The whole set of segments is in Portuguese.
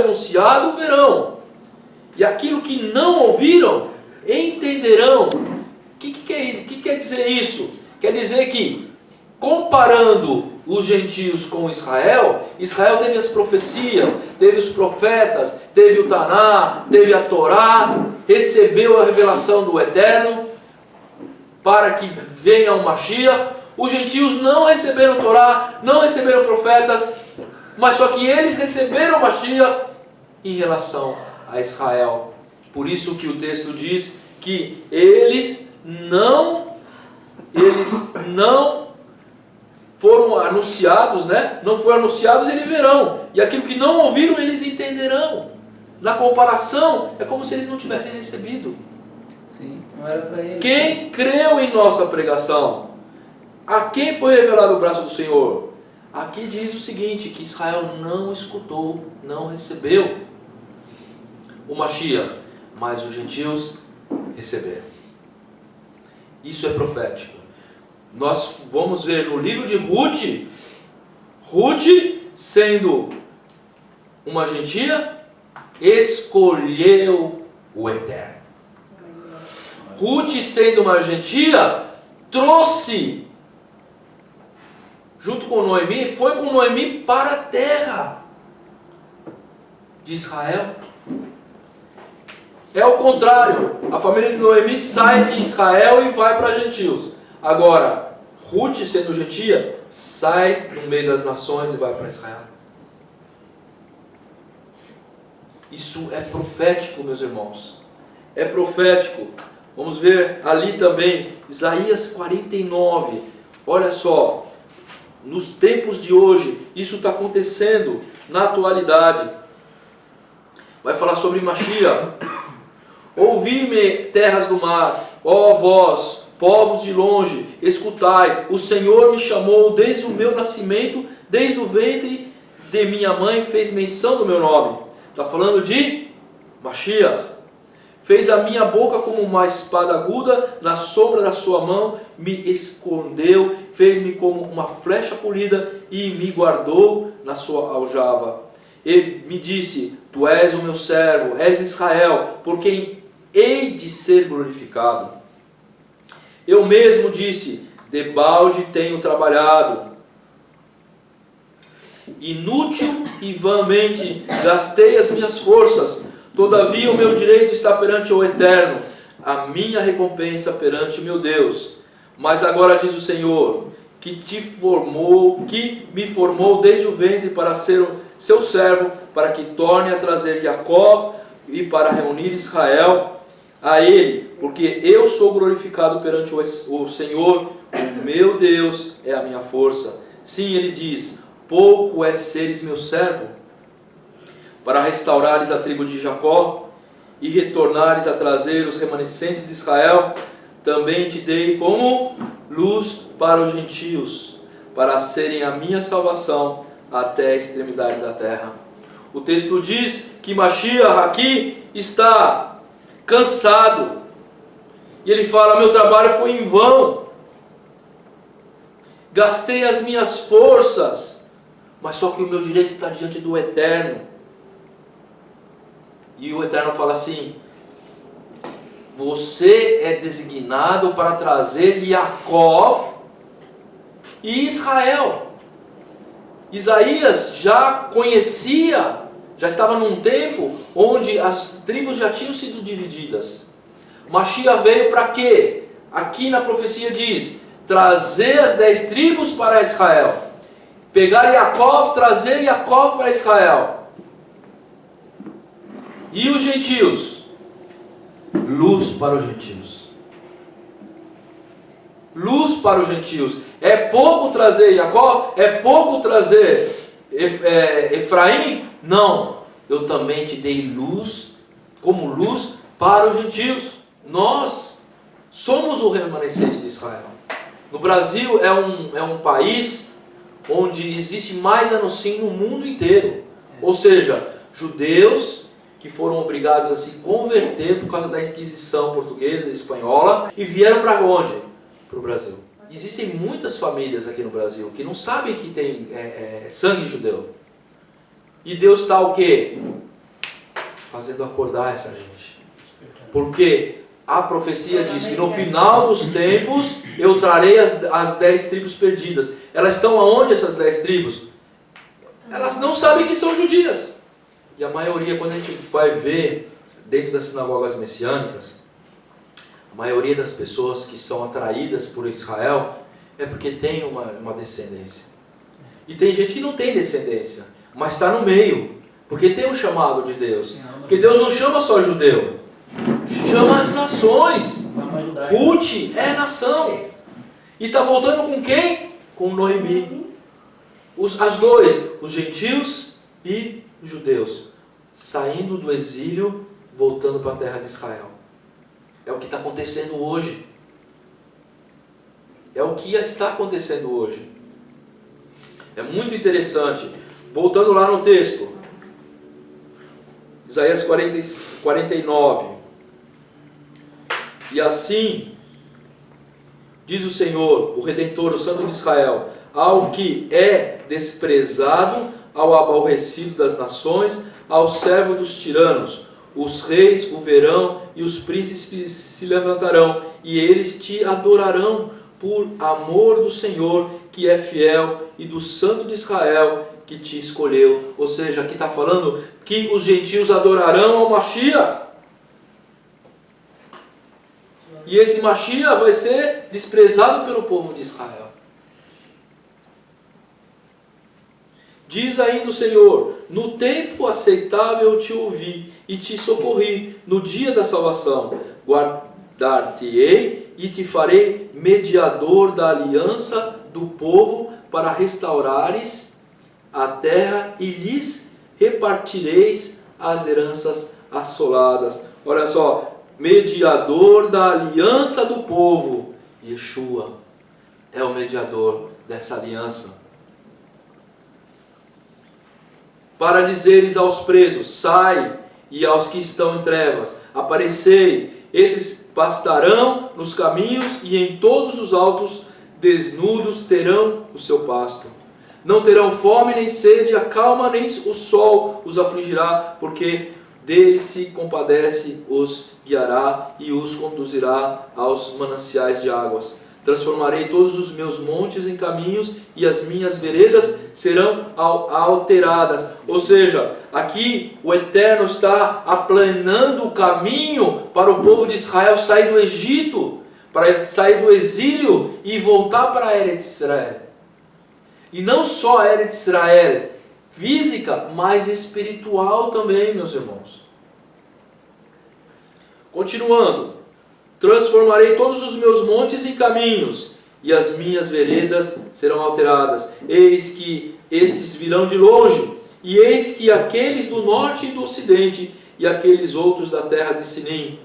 anunciado verão, e aquilo que não ouviram entenderão. O que quer dizer isso? Quer dizer que, comparando os gentios com Israel, Israel teve as profecias, teve os profetas, teve o Taná, teve a Torá, recebeu a revelação do Eterno para que venha o Mashiach. Os gentios não receberam Torá, não receberam profetas, mas só que eles receberam o Mashiach em relação a Israel. Por isso que o texto diz que eles não foram anunciados, né? Não foram anunciados, eles verão. E aquilo que não ouviram, eles entenderão. Na comparação, é como se eles não tivessem recebido. Sim, não era para eles. Quem creu em nossa pregação? A quem foi revelado o braço do Senhor? Aqui diz o seguinte, que Israel não escutou, não recebeu o Mashiach, mas os gentios receberam. Isso é profético. Nós vamos ver no livro de Ruth, Ruth, sendo uma gentia, escolheu o Eterno. Ruth, sendo uma gentia, trouxe, junto com Noemi, foi com Noemi para a terra de Israel. É o contrário, a família de Noemi sai de Israel e vai para gentios. Agora, Ruth, sendo gentia, sai no meio das nações e vai para Israel. Isso é profético, meus irmãos. É profético. Vamos ver ali também, Isaías 49. Olha só, nos tempos de hoje, isso está acontecendo na atualidade. Vai falar sobre Mashiach. Ouvi-me, terras do mar, ó vós, povos de longe, escutai, o Senhor me chamou desde o meu nascimento, desde o ventre de minha mãe fez menção do meu nome. Está falando de Mashiach. Fez a minha boca como uma espada aguda, na sombra da sua mão me escondeu, fez-me como uma flecha polida e me guardou na sua aljava. E me disse, tu és o meu servo, és Israel, por quem hei de ser glorificado. Eu mesmo disse, debalde tenho trabalhado, inútil e vãmente gastei as minhas forças, todavia o meu direito está perante o Eterno, a minha recompensa perante o meu Deus. Mas agora diz o Senhor, que me formou desde o ventre para ser o seu servo, para que torne a trazer Jacó e para reunir Israel a ele, porque eu sou glorificado perante o Senhor, o meu Deus é a minha força. Sim, ele diz, pouco é seres meu servo, para restaurares a tribo de Jacó e retornares a trazer os remanescentes de Israel. Também te dei como luz para os gentios, para serem a minha salvação até a extremidade da terra. O texto diz que Mashiach aqui está cansado. E ele fala, meu trabalho foi em vão. Gastei as minhas forças. Mas só que o meu direito está diante do Eterno. E o Eterno fala assim, você é designado para trazer Jacó e Israel. Isaías já conhecia, já estava num tempo onde as tribos já tinham sido divididas. Mashiach veio para quê? Aqui na profecia diz, trazer as 10 tribos para Israel. Pegar Jacó, trazer Jacó para Israel. E os gentios? Luz para os gentios. Luz para os gentios. É pouco trazer Jacó? É pouco trazer Efraim? Não. Eu também te dei luz, como luz para os gentios. Nós somos o remanescente de Israel. No Brasil é um país onde existe mais anuncim no mundo inteiro. Ou seja, judeus que foram obrigados a se converter por causa da Inquisição portuguesa e espanhola e vieram para onde? Para o Brasil. Existem muitas famílias aqui no Brasil que não sabem que tem sangue judeu. E Deus está o quê? fazendo acordar essa gente. Porque a profecia diz que no final dos tempos eu trarei as 10 tribos perdidas. Elas estão aonde, essas 10 tribos? Elas não sabem que são judias. E a maioria, quando a gente vai ver dentro das sinagogas messiânicas, a maioria das pessoas que são atraídas por Israel é porque tem uma descendência. E tem gente que não tem descendência, mas está no meio, porque tem um chamado de Deus. Porque Deus não chama só judeu, chama as nações. Ruth é nação. E está voltando com quem? Com Noemi. As dois, os gentios e os judeus, saindo do exílio, voltando para a terra de Israel. É o que está acontecendo hoje. É o que está acontecendo hoje. É muito interessante. Voltando lá no texto, Isaías 49. E assim diz o Senhor, o Redentor, o Santo de Israel: ao que é desprezado, ao aborrecido das nações, ao servo dos tiranos, os reis o verão e os príncipes se levantarão, e eles te adorarão por amor do Senhor, que é fiel, e do Santo de Israel, que te escolheu. Ou seja, aqui está falando que os gentios adorarão ao Mashiach. E esse Mashiach vai ser desprezado pelo povo de Israel. Diz ainda o Senhor: no tempo aceitável eu te ouvi e te socorri, no dia da salvação. Guardar-te-ei e te farei mediador da aliança do povo, para restaurares a terra e lhes repartireis as heranças assoladas. Olha só, mediador da aliança do povo. Yeshua é o mediador dessa aliança. Para dizeres aos presos: sai, e aos que estão em trevas: aparecei. Esses pastarão nos caminhos, e em todos os altos desnudos terão o seu pasto. Não terão fome nem sede, a calma nem o sol os afligirá, porque dele se compadece, os guiará e os conduzirá aos mananciais de águas. Transformarei todos os meus montes em caminhos, e as minhas veredas serão alteradas. Ou seja, aqui o Eterno está aplanando o caminho para o povo de Israel sair do Egito, para sair do exílio e voltar para a Eretz Israel. E não só a Eretz Israel física, mas espiritual também, meus irmãos. Continuando. Transformarei todos os meus montes em caminhos, e as minhas veredas serão alteradas. Eis que estes virão de longe, e eis que aqueles do norte e do ocidente, e aqueles outros da terra de Sinim.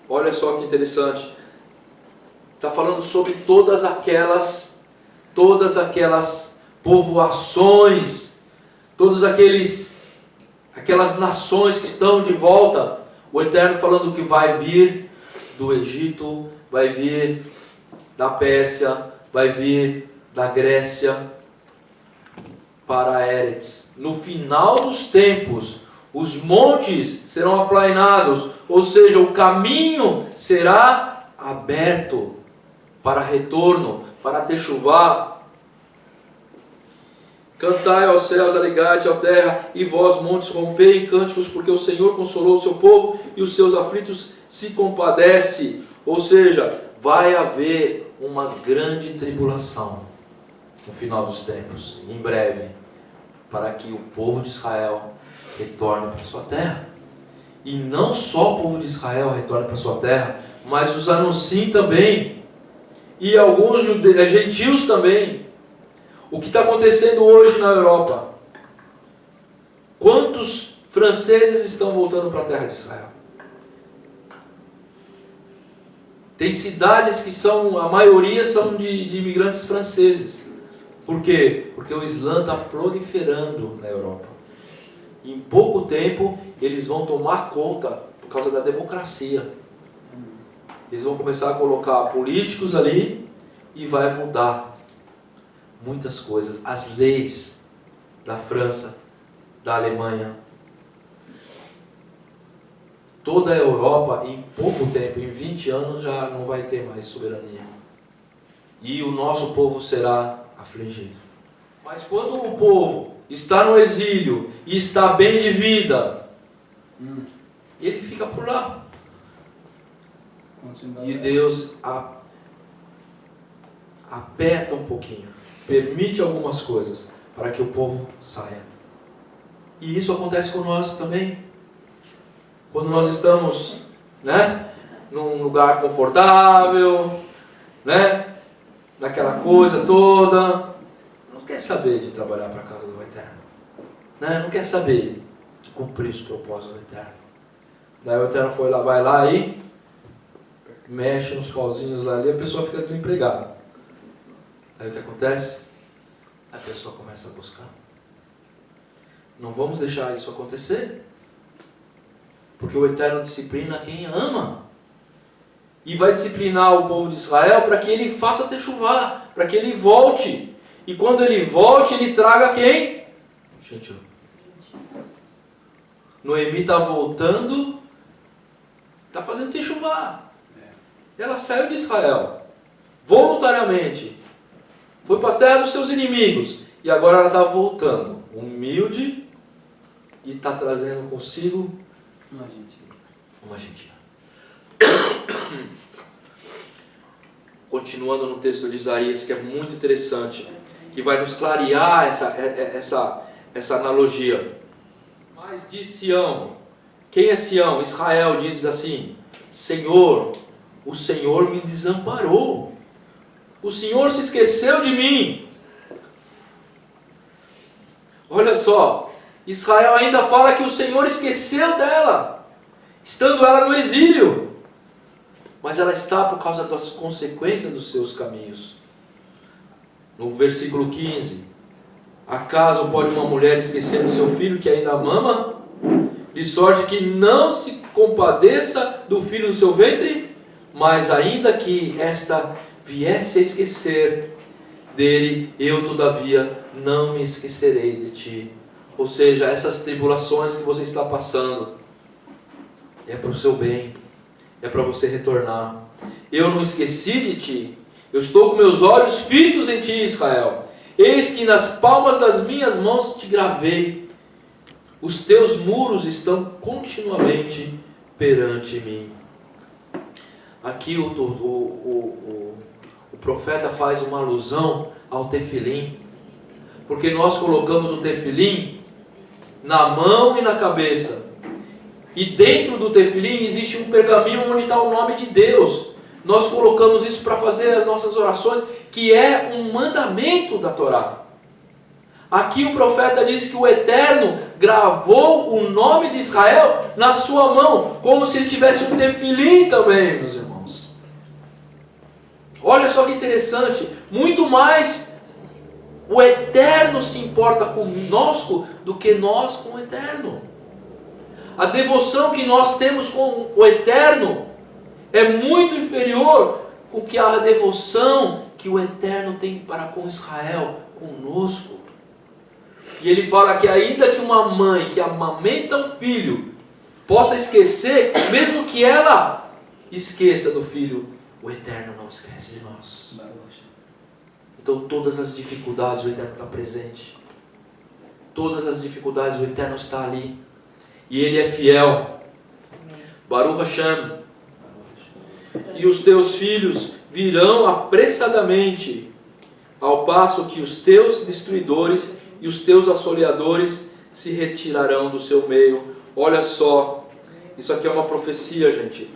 Olha só que interessante. Está falando sobre todas aquelas povoações, aquelas nações que estão de volta. O Eterno falando que vai vir do Egito, vai vir da Pérsia, vai vir da Grécia para Eretz. No final dos tempos, os montes serão aplainados, ou seja, o caminho será aberto para retorno, para techuvá. Cantai aos céus, alegrai-te, ó terra, e vós, montes, rompei em cânticos, porque o Senhor consolou o seu povo, e os seus aflitos se compadece. Ou seja, vai haver uma grande tribulação no final dos tempos, em breve, para que o povo de Israel retorne para sua terra. E não só o povo de Israel retorne para sua terra, mas os anunciem também, e alguns gentios também. O que está acontecendo hoje na Europa? Quantos franceses estão voltando para a terra de Israel? Tem cidades que a maioria são de imigrantes franceses. Por quê? Porque o Islã está proliferando na Europa. Em pouco tempo, eles vão tomar conta por causa da democracia. Eles vão começar a colocar políticos ali e vai mudar muitas coisas. As leis da França, da Alemanha. toda a Europa, em pouco tempo, em 20 anos, já não vai ter mais soberania. E o nosso povo será afligido. Mas quando o povo está no exílio e está bem de vida, ele fica por lá. E Deus aperta um pouquinho, permite algumas coisas para que o povo saia. E isso acontece com nós também. Quando nós estamos, num lugar confortável, naquela coisa toda, não quer saber de trabalhar para a casa do Eterno, não quer saber de cumprir os propósitos do Eterno. Daí o Eterno vai lá e mexe nos pauzinhos lá ali, a pessoa fica desempregada. Aí o que acontece? A pessoa começa a buscar. Não vamos deixar isso acontecer, porque o Eterno disciplina quem ama. E vai disciplinar o povo de Israel para que ele faça techuvá, para que ele volte. E quando ele volte, ele traga quem? Gentil. Noemi está voltando, está fazendo techuvá. Ela saiu de Israel, voluntariamente. Foi para a terra dos seus inimigos. E agora ela está voltando, humilde, e está trazendo consigo uma gentia. Continuando no texto de Isaías, que é muito interessante, que vai nos clarear essa analogia. Mas de Sião, quem é Sião? Israel diz assim: Senhor, o Senhor me desamparou, o Senhor se esqueceu de mim. Olha só, Israel ainda fala que o Senhor esqueceu dela, estando ela no exílio. Mas ela está por causa das consequências dos seus caminhos. No versículo 15: acaso pode uma mulher esquecer o seu filho que ainda mama, de sorte que não se compadeça do filho do seu ventre? Mas ainda que esta viesse a esquecer dele, eu todavia não me esquecerei de ti. Ou seja, essas tribulações que você está passando é para o seu bem, é para você retornar. Eu não esqueci de ti, eu estou com meus olhos fitos em ti, Israel. Eis que nas palmas das minhas mãos te gravei, os teus muros estão continuamente perante mim. Aqui o profeta faz uma alusão ao tefilim, porque nós colocamos o tefilim na mão e na cabeça, e dentro do tefilim existe um pergaminho onde está o nome de Deus. Nós colocamos isso para fazer as nossas orações, que é um mandamento da Torá. Aqui o profeta diz que o Eterno gravou o nome de Israel na sua mão, como se ele tivesse um tefilim também, meus irmãos. Olha só que interessante, muito mais o Eterno se importa conosco do que nós com o Eterno. A devoção que nós temos com o Eterno é muito inferior do que a devoção que o Eterno tem para com Israel, conosco. E ele fala que ainda que uma mãe que amamenta um filho possa esquecer, mesmo que ela esqueça do filho, o Eterno não esquece de nós. Então todas as dificuldades o Eterno está presente. Todas as dificuldades o Eterno está ali. E Ele é fiel. Baruch Hashem. E os teus filhos virão apressadamente, ao passo que os teus destruidores e os teus assoleadores se retirarão do seu meio. Olha só, isso aqui é uma profecia, gente.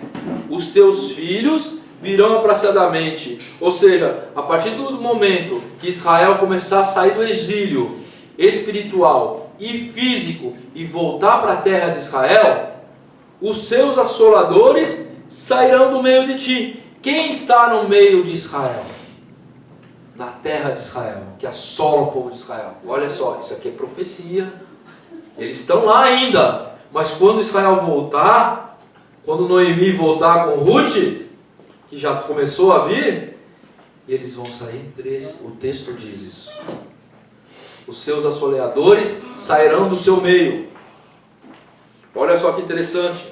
Os teus filhos virão apressadamente, ou seja, a partir do momento que Israel começar a sair do exílio espiritual e físico e voltar para a terra de Israel, os seus assoladores sairão do meio de ti. Quem está no meio de Israel? Na terra de Israel, que assola o povo de Israel. Olha só, isso aqui é profecia. Eles estão lá ainda, mas quando Israel voltar, quando Noemi voltar com Ruth, que já começou a vir, eles vão sair, o texto diz isso. Os seus assoleadores sairão do seu meio. Olha só que interessante.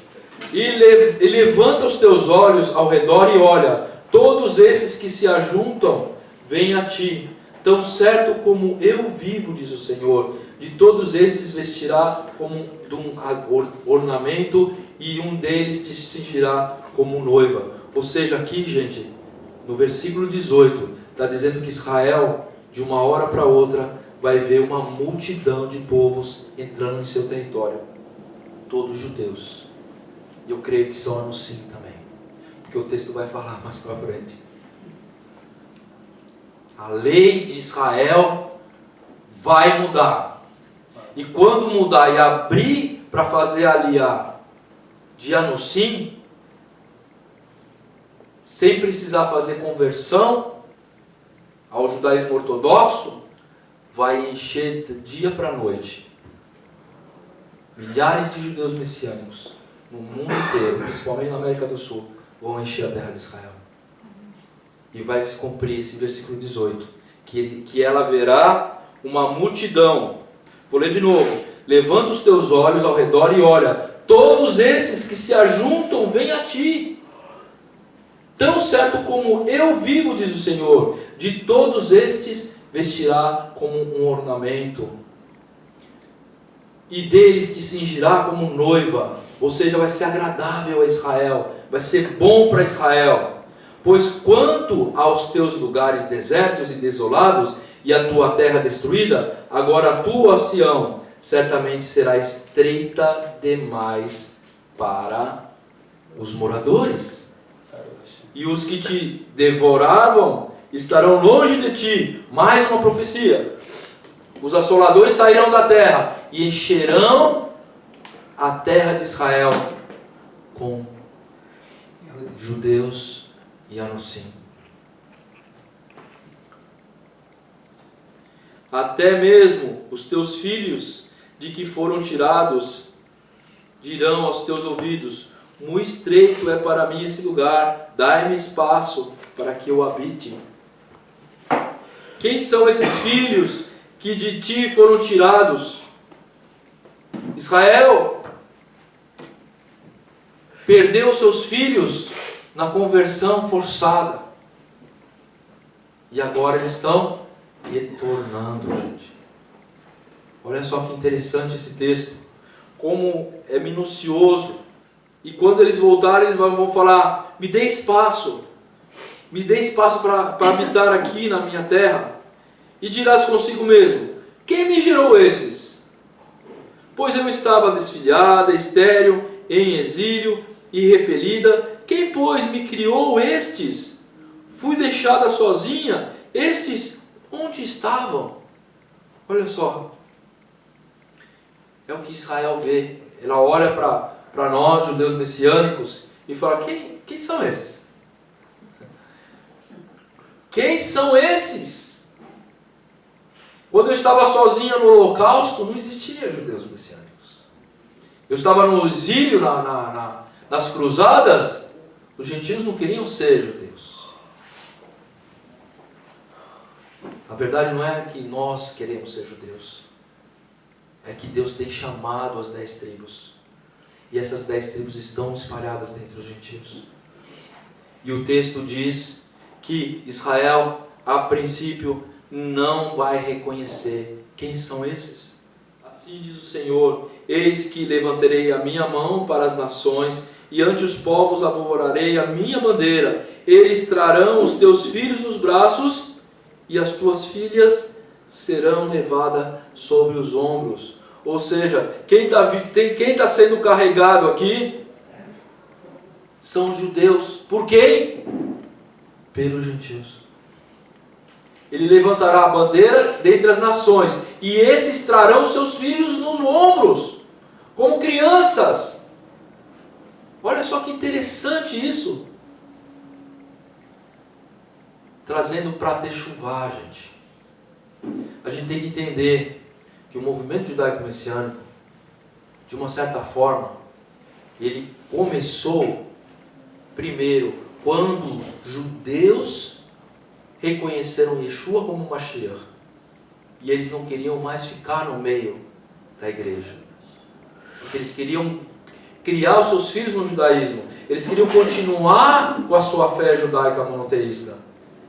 E levanta os teus olhos ao redor e olha, todos esses que se ajuntam, vêm a ti. Tão certo como eu vivo, diz o Senhor, de todos esses vestirá como de um ornamento, e um deles te cingirá como noiva. Ou seja, aqui, gente, no versículo 18, está dizendo que Israel, de uma hora para outra, vai ver uma multidão de povos entrando em seu território. Todos judeus. E eu creio que são anuncios também. Porque o texto vai falar mais para frente. A lei de Israel vai mudar. E quando mudar e abrir para fazer ali a de Anusim, sem precisar fazer conversão ao judaísmo ortodoxo, vai encher de dia para noite. Milhares de judeus messiânicos no mundo inteiro, principalmente na América do Sul, vão encher a terra de Israel. E vai se cumprir esse versículo 18, que ela verá uma multidão. Vou ler de novo. Levanta os teus olhos ao redor e olha, todos esses que se ajuntam vêm a ti. Tão certo como eu vivo, diz o Senhor, de todos estes vestirá como um ornamento, e deles te cingirá como noiva. Ou seja, vai ser agradável a Israel, vai ser bom para Israel. Pois quanto aos teus lugares desertos e desolados, e a tua terra destruída, agora a tua Sião certamente será estreita demais para os moradores. E os que te devoravam estarão longe de ti. Mais uma profecia. Os assoladores sairão da terra e encherão a terra de Israel com judeus e anusim. Até mesmo os teus filhos de que foram tirados dirão aos teus ouvidos: muito estreito é para mim esse lugar, dai-me espaço para que eu habite. Quem são esses filhos que de ti foram tirados? Israel perdeu seus filhos na conversão forçada. E agora eles estão retornando, gente. Olha só que interessante esse texto. Como é minucioso. E quando eles voltarem, eles vão falar: me dê espaço. Me dê espaço para habitar aqui na minha terra. E dirás consigo mesmo: quem me gerou esses? Pois eu estava desfilhada, estéril, em exílio e repelida. Quem, pois, me criou estes? Fui deixada sozinha. Estes onde estavam? Olha só. É o que Israel vê. Ela olha para nós, judeus messiânicos, e fala: quem são esses? Quem são esses? Quando eu estava sozinha no holocausto, não existia judeus messiânicos. Eu estava no exílio, nas cruzadas, os gentios não queriam ser judeus. A verdade não é que nós queremos ser judeus. É que Deus tem chamado as 10 tribos. E essas 10 tribos estão espalhadas dentre os gentios. E o texto diz que Israel, a princípio, não vai reconhecer quem são esses. Assim diz o Senhor: eis que levantarei a minha mão para as nações, e ante os povos arvorarei a minha bandeira. Eles trarão os teus filhos nos braços, e as tuas filhas serão levadas sobre os ombros. Ou seja, quem está sendo carregado aqui são os judeus. Por quem? Pelos gentios. Ele levantará a bandeira dentre as nações, e esses trarão seus filhos nos ombros, como crianças. Olha só que interessante isso. Trazendo para techuvá, gente. A gente tem que entender que o movimento judaico-messiânico, de uma certa forma, ele começou primeiro quando judeus reconheceram Yeshua como Mashiach, e eles não queriam mais ficar no meio da igreja, porque eles queriam criar os seus filhos no judaísmo. Eles queriam continuar com a sua fé judaica monoteísta.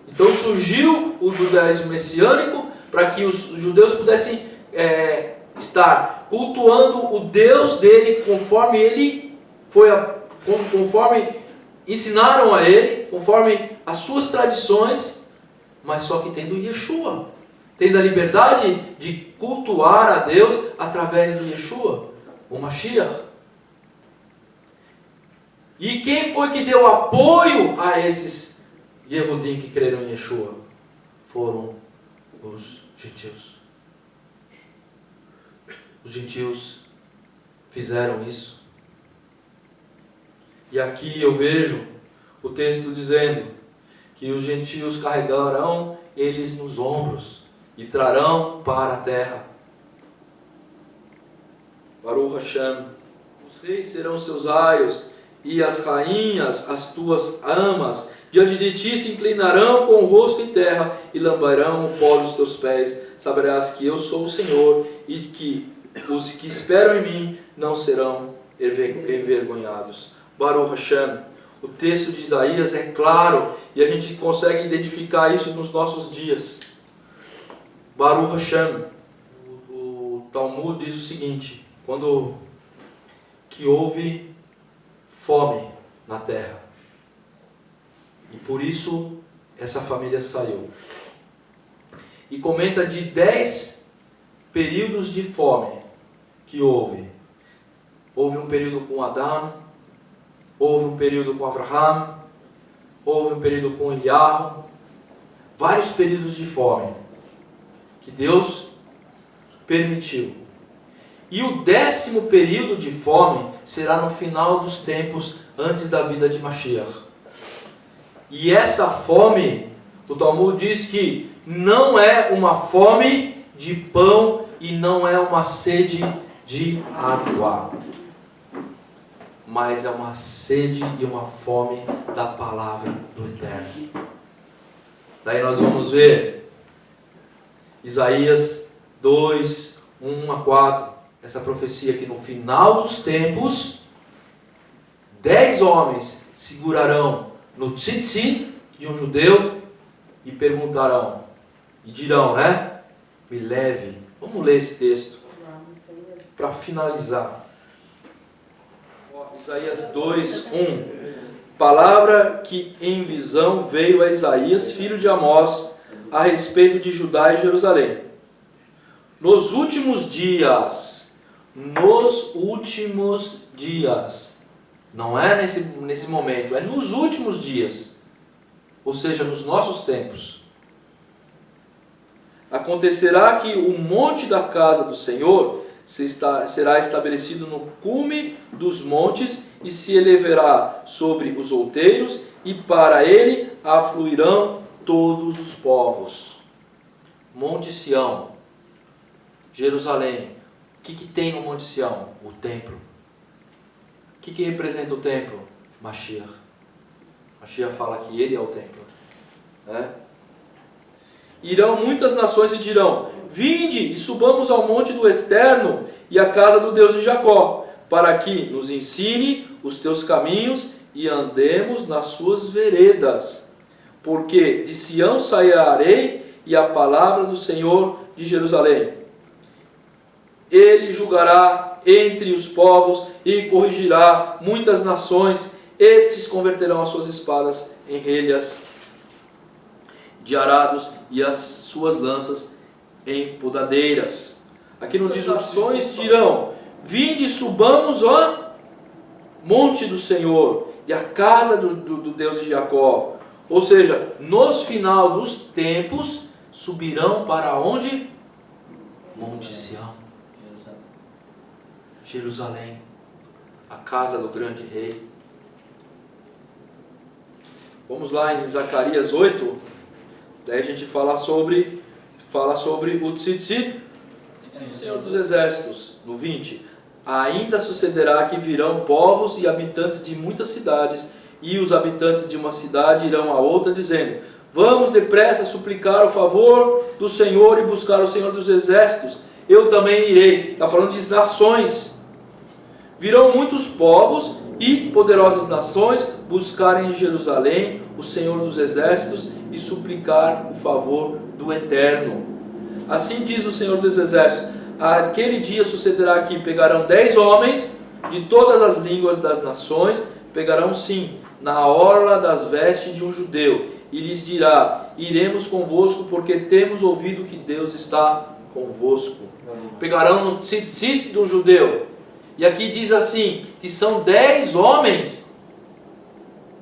Então surgiu o judaísmo messiânico para que os judeus pudessem estar cultuando o Deus dele conforme ele conforme ensinaram a ele, conforme as suas tradições, mas só que tendo Yeshua, tendo a liberdade de cultuar a Deus através do Yeshua, o Mashiach. E quem foi que deu apoio a esses Yehudim que creram em Yeshua? Foram os gentios. Os gentios fizeram isso. E aqui eu vejo o texto dizendo que os gentios carregarão eles nos ombros e trarão para a terra. Baruch Hashem. Os reis serão seus aios e as rainhas as tuas amas. Diante de ti se inclinarão com o rosto em terra e lamberão o pó dos teus pés. Saberás que eu sou o Senhor e que os que esperam em mim não serão envergonhados. Baruch Hashem. O texto de Isaías é claro e a gente consegue identificar isso nos nossos dias. Baruch Hashem. O Talmud diz o seguinte: quando que houve fome na terra, e por isso essa família saiu. E comenta de 10 períodos de fome que houve. Houve um período com Adão, houve um período com Abraham, houve um período com Eliahu, vários períodos de fome que Deus permitiu. E o 10º período de fome será no final dos tempos, antes da vida de Mashiach. E essa fome, o Talmud diz que não é uma fome de pão e não é uma sede de água, mas é uma sede e uma fome da palavra do Eterno. Daí nós vamos ver Isaías 2, 1 a 4, essa profecia que no final dos tempos 10 homens segurarão no tzitzit de um judeu e perguntarão, e dirão, né? Me leve. Vamos ler esse texto para finalizar. Isaías 2, 1. Palavra que em visão veio a Isaías, filho de Amós, a respeito de Judá e Jerusalém. Nos últimos dias, não é nesse momento, é nos últimos dias, ou seja, nos nossos tempos. Acontecerá que o monte da casa do Senhor será estabelecido no cume dos montes e se elevará sobre os outeiros, e para ele afluirão todos os povos. Monte Sião, Jerusalém. O que tem no Monte Sião? O templo. O que representa o templo? Mashiach. Mashiach fala que ele é o templo. Irão muitas nações e dirão: vinde e subamos ao monte do Eterno e à casa do Deus de Jacó, para que nos ensine os teus caminhos e andemos nas suas veredas. Porque de Sião sairei e a palavra do Senhor de Jerusalém. Ele julgará entre os povos e corrigirá muitas nações. Estes converterão as suas espadas em relhas de arados e as suas lanças em podadeiras. Aqui não diz: nações dirão: vinde, subamos ao monte do Senhor e a casa do Deus de Jacó. Ou seja, nos final dos tempos subirão para onde? Monte Sião, Jerusalém, a casa do grande rei. Vamos lá em Zacarias 8. Daí a gente fala sobre o tzitzit do Senhor dos Exércitos, no 20. Ainda sucederá que virão povos e habitantes de muitas cidades, e os habitantes de uma cidade irão a outra, dizendo: vamos depressa suplicar o favor do Senhor e buscar o Senhor dos Exércitos. Eu também irei. Está falando de nações. Virão muitos povos e poderosas nações buscarem em Jerusalém o Senhor dos Exércitos e suplicar o favor do Eterno. Assim diz o Senhor dos Exércitos: aquele dia sucederá que pegarão 10 homens de todas as línguas das nações, pegarão sim na orla das vestes de um judeu, e lhes dirá: iremos convosco, porque temos ouvido que Deus está convosco. Pegarão no tzitzit de um judeu. E aqui diz assim, que são 10 homens.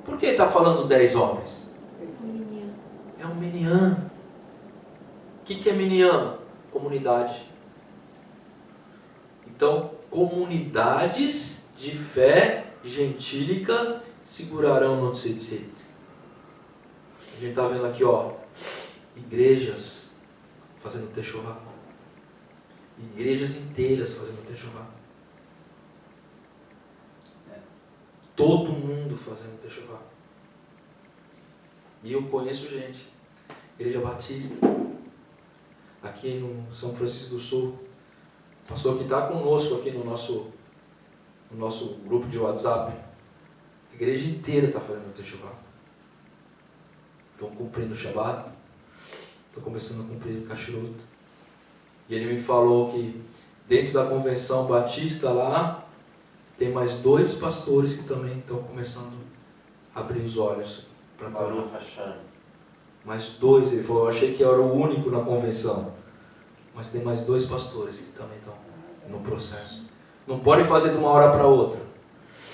Por que está falando 10 homens? É um minyan. O que é minyan? Comunidade. Então, comunidades de fé gentílica segurarão no tzitzit. A gente está vendo aqui, ó, igrejas fazendo techuvá. Igrejas inteiras fazendo techuvá. Todo mundo fazendo techuvá. E eu conheço gente. Igreja Batista. Aqui no São Francisco do Sul. O pastor que está conosco aqui no nosso grupo de WhatsApp. A igreja inteira está fazendo techuvá. Estão cumprindo o Shabbat. Estão começando a cumprir o Kashrut. E ele me falou que dentro da convenção batista lá, tem mais 2 pastores que também estão começando a abrir os olhos para Torá. Mais 2, ele falou, eu achei que eu era o único na convenção. Mas tem mais 2 pastores que também estão no processo. Não pode fazer de uma hora para outra,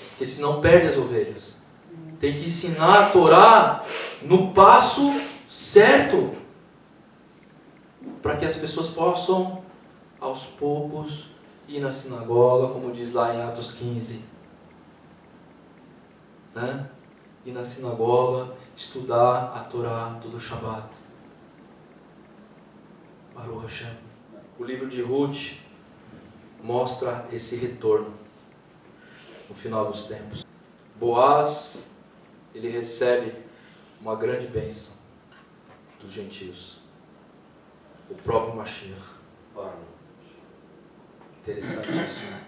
porque senão perde as ovelhas. Tem que ensinar a Torá no passo certo, para que as pessoas possam, aos poucos, ir na sinagoga, como diz lá em Atos 15. Né? Ir na sinagoga, estudar a Torá todo Shabbat. Baruch Hashem. O livro de Ruth mostra esse retorno no final dos tempos. Boaz, ele recebe uma grande bênção dos gentios. O próprio Mashiach. Interessante isso, né?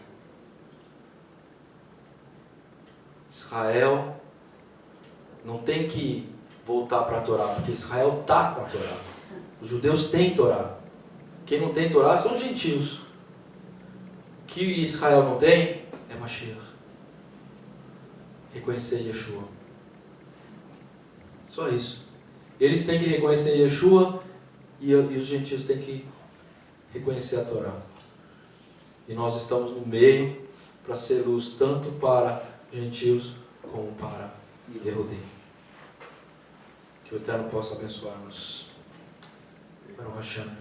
Israel não tem que voltar para a Torá, porque Israel está com a Torá. Os judeus têm Torá. Quem não tem Torá são os gentios. O que Israel não tem é Mashiach. Reconhecer Yeshua. Só isso. Eles têm que reconhecer Yeshua e os gentios têm que reconhecer a Torá. E nós estamos no meio para ser luz tanto para gentios como para Yehudim. Que o Eterno possa abençoar-nos. Baruch Hashem.